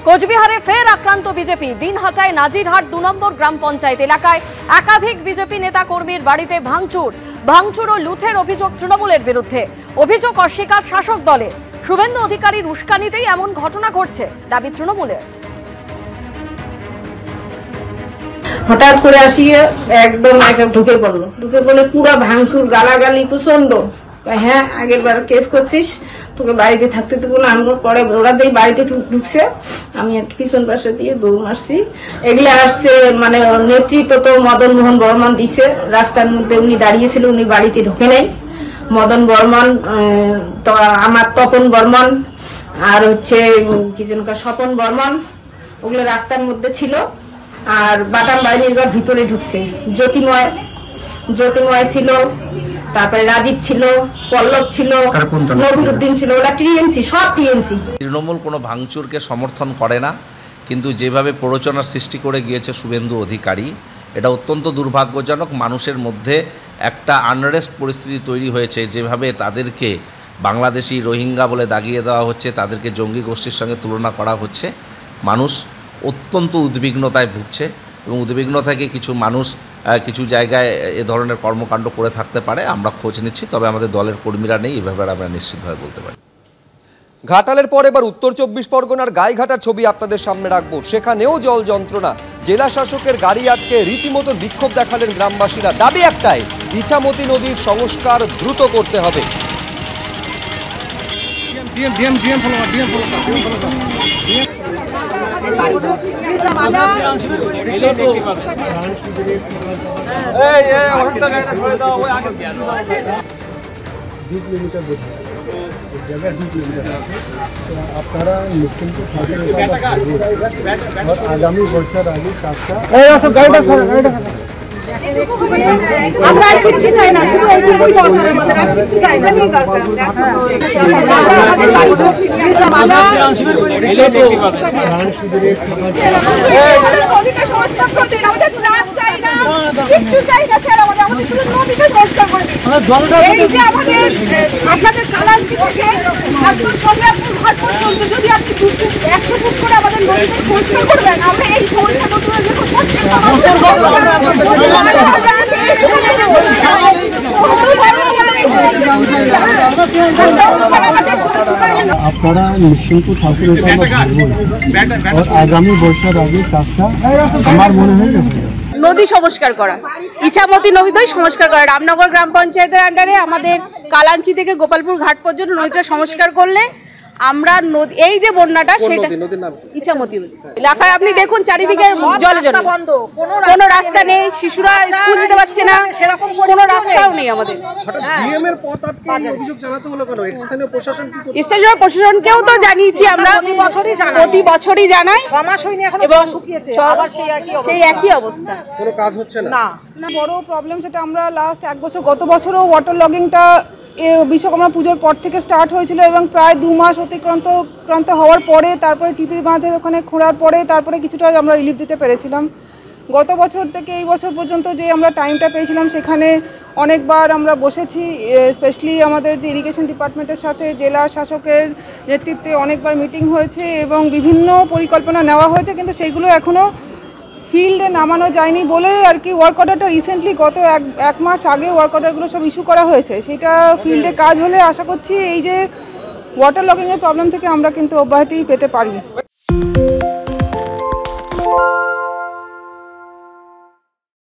কোচবিহারে ফের আক্রান্ত বিজেপি। দিনহাটায় নাজিরহাট 2 নম্বর গ্রাম পঞ্চায়েত এলাকায় একাধিক বিজেপি নেতা কর্মীর বাড়িতে ভাঙচুর ও লুঠের অভিযোগ তৃণমূলের বিরুদ্ধে। অভিযোগ অস্বীকার শাসক দলে। শুভেন্দু অধিকারীর উস্কানিতেই এমন ঘটনা ঘটছে দাবি তৃণমূলের। হঠাৎ করে আসিয়ে একদম ঢুকে পড়লে পুরো ভাঙচুর, গালাগালি প্রচন্ড। হ্যাঁ, আগের বার কেস করছিস, তোকে বাড়িতে থাকতে দেবো না। আনবার পরে ওরা যেই বাড়িতে ঢুকছে, আমি আর পিছন পাশে দিয়ে দৌড় মারছি। এগুলো আসছে মানে নেতৃত্ব তো মদন মোহন বর্মন দিছে। রাস্তার মধ্যে উনি দাঁড়িয়েছিল, উনি বাড়িতে ঢুকে নাই। মদন বর্মন, আমার তপন বর্মন আর হচ্ছে কি যেন স্বপন বর্মন, ওগুলো রাস্তার মধ্যে ছিল। আর বাটাম বাহিনীর ভিতরে ঢুকছে। জ্যোতিময় ছিল, তারপরে রাজীব ছিল, পল্লব ছিল, নবিরুদ্দিন ছিল। ওরা টিএমসি, সব টিএমসি। তৃণমূল কোনো ভাঙচুরকে সমর্থন করে না, কিন্তু যেভাবে প্ররোচনার সৃষ্টি করে গিয়েছে শুভেন্দু অধিকারী, এটা অত্যন্ত দুর্ভাগ্যজনক। মানুষের মধ্যে একটা আনরেস্ট পরিস্থিতি তৈরি হয়েছে। যেভাবে তাদেরকে বাংলাদেশি রোহিঙ্গা বলে দাগিয়ে দেওয়া হচ্ছে, তাদেরকে জঙ্গি গোষ্ঠীর সঙ্গে তুলনা করা হচ্ছে, মানুষ অত্যন্ত উদ্বিগ্নতায় ভুগছে। এবং উদ্বিগ্ন থেকে কিছু মানুষ কিছু জায়গায় এ ধরনের কর্মকাণ্ড করে থাকতে পারে। আমরা খোঁজ নিচ্ছি, তবে আমাদের দলের কর্মীরা নেই, এই ব্যাপারে আমরা নিশ্চিতভাবে বলতে পারি। ঘাটালের পর এবার উত্তর 24 পরগনার গাইঘাটার ছবি আপনাদের সামনে রাখবো। সেখানেও জল যন্ত্রণা। জেলা শাসকের গাড়ি আটকে রীতিমতো বিক্ষোভ দেখালেন গ্রামবাসীরা। দাবি একটাই, ইছামতি নদীর সংস্কার দ্রুত করতে হবে। আপনারা নিশ্চিন্ত থাকেন আগামী বর্ষের আগে কাজটা আমরা আর কিচ্ছু চাই না, শুধু এইটুকুই দরকার আমাদের, আর কিচ্ছু চাই না। কিচ্ছু চাই না স্যার, আমাদের শুধু নদীকে সংস্কার করে দিন। এই যে আমাদের আপনাদের কালাঞ্চি থেকে একদম সোমনাথপুর ঘাট পর্যন্ত যদি আপনি 100 ফুট করে আমাদের নদীকে সংস্কার করবেন, আমরা এই সমস্যাটা তুলে দেখো আপনারা নিশ্চিন্ত থাকেন, আগামী বর্ষার আগে কাজটা আমার মনে হয় নদী সংস্কার করা, ইছামতি নদী সংস্কার করা। রামনগর গ্রাম পঞ্চায়েতের আন্ডারে আমাদের কালাঞ্চি থেকে গোপালপুর ঘাট পর্যন্ত নদীটা সংস্কার করলে আমরা নদী, এই যে বন্যাটা, সেটা ইছামতি নদী এলাকায় আপনি দেখুন চারিদিকে জলজট, কোনো রাস্তা নেই, শিশুরা স্কুল যেতে পারছে না, সেরকম কোনো রাস্তাও নেই আমাদের। স্থানীয় প্রশাসনকেও তো জানিয়েছি আমরা, প্রতি বছরই জানাই। 6 মাস হয়নি এখন, এবং সেই একই অবস্থা, কোনো কাজ হচ্ছে না। বড় প্রবলেম সেটা আমরা লাস্ট 1 বছর, গত বছরও ওয়াটার লগিংটা বিশ্বকর্মা পুজোর পর থেকে স্টার্ট হয়েছিল এবং প্রায় 2 মাস অতিক্রান্ত হওয়ার পরে তারপরে টিপির বাঁধের ওখানে খোঁড়ার পরে তারপরে কিছুটা আমরা রিলিফ দিতে পেরেছিলাম। গত বছর থেকে এই বছর পর্যন্ত যে আমরা টাইমটা পেয়েছিলাম, সেখানে অনেকবার আমরা বসেছি। স্পেশালি আমাদের যে ইরিগেশন ডিপার্টমেন্টের সাথে জেলা শাসকের নেতৃত্বে অনেকবার মিটিং হয়েছে এবং বিভিন্ন পরিকল্পনা নেওয়া হয়েছে, কিন্তু সেইগুলো এখনও ফিল্ডে নামানো যায়নি বলে আর কি ওয়ার্ক অর্ডারটা রিসেন্টলি গত এক মাস আগে ওয়ার্ক অর্ডারগুলো সব ইস্যু করা হয়েছে। সেটা ফিল্ডে কাজ হলে আশা করছি এই যে ওয়াটার লগিংয়ের প্রবলেম থেকে আমরা কিন্তু অব্যাহতি পেতে পারি।